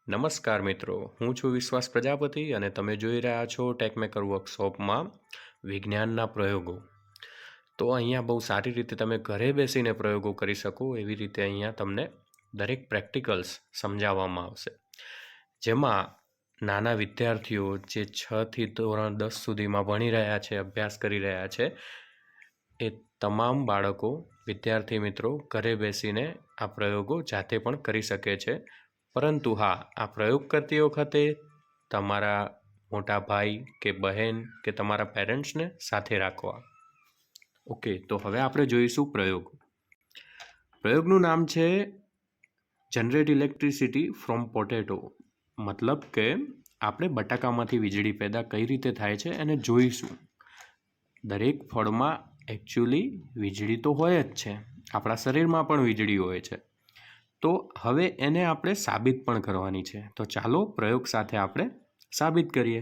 નમસ્કાર મિત્રો, હું છું વિશ્વાસ પ્રજાપતિ અને તમે જોઈ રહ્યા છો ટેકમેકર વર્કશોપમાં વિજ્ઞાનના પ્રયોગો. તો અહીંયા બહુ સારી રીતે તમે ઘરે બેસીને પ્રયોગો કરી શકો એવી રીતે અહીંયા તમને દરેક પ્રેક્ટિકલ્સ સમજાવવામાં આવશે, જેમાં નાના વિદ્યાર્થીઓ જે 6 થી ધોરણ 10 સુધીમાં ભણી રહ્યા છે, અભ્યાસ કરી રહ્યા છે, એ તમામ બાળકો વિદ્યાર્થી મિત્રો ઘરે બેસીને આ પ્રયોગો જાતે પણ કરી શકે છે. પરંતુ હા, આ પ્રયોગ કરતી વખતે તમારા મોટા ભાઈ કે બહેન કે તમારા પેરેન્ટ્સને સાથે રાખવા. ઓકે, તો હવે આપણે જોઈશું પ્રયોગ. પ્રયોગનું નામ છે જનરેટ ઇલેક્ટ્રિસિટી ફ્રોમ પોટેટો. મતલબ કે આપણે બટાકામાંથી વીજળી પેદા કઈ રીતે થાય છે એને જોઈશું. દરેક ફળમાં એકચ્યુઅલી વીજળી તો હોય જ છે, આપણા શરીરમાં પણ વીજળી હોય છે. તો હવે એને આપણે સાબિત પણ કરવાની છે. તો ચાલો પ્રયોગ સાથે આપણે સાબિત કરીએ.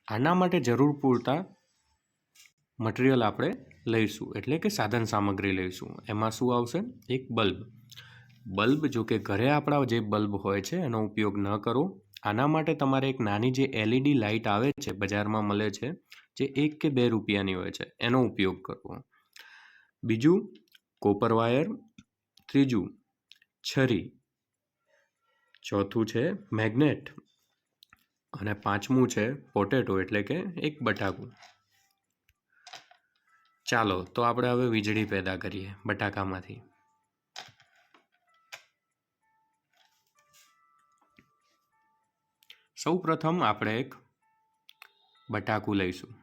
આના માટે જરૂર પૂરતા મટીરિયલ આપણે લઈશું, એટલે કે સાધન સામગ્રી લઈશું. એમાં શું આવશે? એક બલ્બ. બલ્બ જો કે ઘરે આપણા જે બલ્બ હોય છે એનો ઉપયોગ ન કરો. આના માટે તમારે એક નાની જે LED લાઇટ આવે છે, બજારમાં મળે છે, જે 1 કે 2 રૂપિયાની હોય છે, એનો ઉપયોગ કરવો. બીજું કોપર વાયર. ત્રીજું છરી. ચોથું છે મેગ્નેટ. અને પાંચમું છે પોટેટો, એટલે કે એક બટાકું. ચાલો તો આપણે હવે વીજળી પેદા કરીએ બટાકામાંથી. સૌ પ્રથમ આપણે એક બટાકું લઈશું.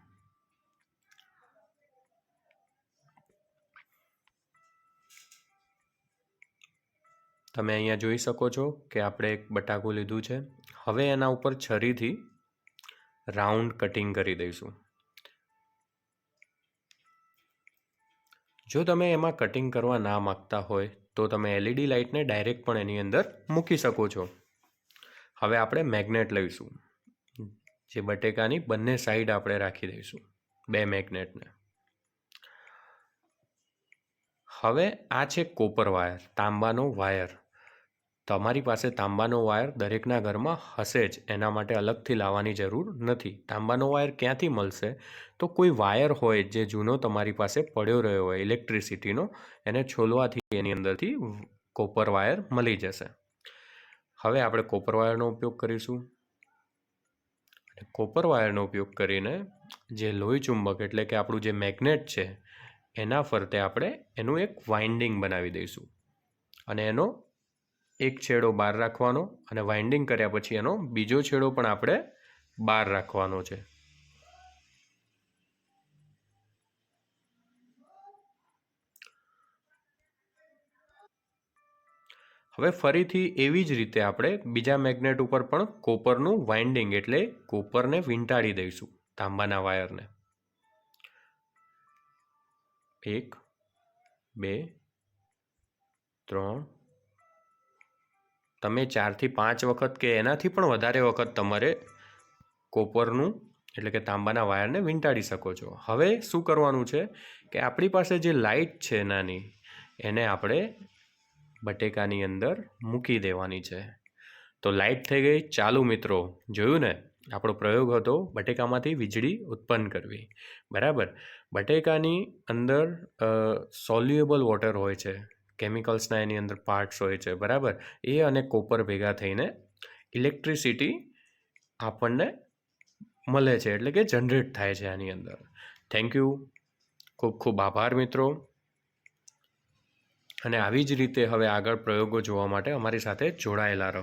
તમે અહીંયા જોઈ શકો છો કે આપણે એક બટાકું લીધું છે. હવે એના ઉપર છરીથી રાઉન્ડ કટિંગ કરી દઈશું. જો તમે એમાં કટિંગ કરવા ના માગતા હોય તો તમે LED લાઇટને ડાયરેક્ટ પણ એની અંદર મૂકી શકો છો. હવે આપણે મેગ્નેટ લઈશું, જે બટેકાની બંને સાઈડ આપણે રાખી દઈશું, 2 મેગ્નેટને. હવે આ છે કોપર વાયર, તાંબાનો વાયર. તમારી પાસે તાંબાનો વાયર દરેકના ઘરમાં હશે જ, એના માટે અલગથી લાવવાની જરૂર નથી. તાંબાનો વાયર ક્યાંથી મળશે? તો કોઈ વાયર હોય જે જૂનો તમારી પાસે પડ્યો રહ્યો હોય ઇલેક્ટ્રિસિટીનો, એને છોલવાથી એની અંદરથી કોપર વાયર મળી જશે. હવે આપણે કોપર વાયરનો ઉપયોગ કરીશું. કોપર વાયરનો ઉપયોગ કરીને જે લોહી ચુંબક, એટલે કે આપણું જે મેગ્નેટ છે, એના ફરતે આપણે એનું એક વાઇન્ડિંગ બનાવી દઈશું. અને એનો એક છેડો બહાર રાખવાનો, અને વાઇન્ડિંગ કર્યા પછી એનો બીજો છેડો પણ આપણે બહાર રાખવાનો છે. હવે ફરીથી એવી જ રીતે આપણે બીજા મેગ્નેટ ઉપર પણ કોપરનું વાઇન્ડિંગ, એટલે કોપરને વીંટાળી દઈશું, તાંબાના વાયરને. 1 2 3, તમે 4 થી 5 વખત કે એનાથી પણ વધારે વખત તમારે કોપરનું, એટલે કે તાંબાના વાયરને વીંટાળી શકો છો. હવે શું કરવાનું છે કે આપણી પાસે જે લાઇટ છે નાની, એને આપણે બટેકાની અંદર મૂકી દેવાની છે. તો લાઇટ થઈ ગઈ ચાલુ. મિત્રો જોયું ને, આપણો પ્રયોગ હતો બટેકામાંથી વીજળી ઉત્પન્ન કરવી. બરાબર. બટેકાની અંદર સોલ્યુએબલ વોટર હોય છે, કેમિકલ્સના એની અંદર પાર્ટ્સ હોય છે. બરાબર. એ અને કોપર ભેગા થઈને ઇલેક્ટ્રિસિટી આપણને મળે છે, એટલે કે જનરેટ થાય છે આની અંદર. Thank you. ખૂબ ખૂબ આભાર મિત્રો. અને આવી જ રીતે હવે આગળ પ્રયોગો જોવા માટે અમારી સાથે જોડાયેલા રહો.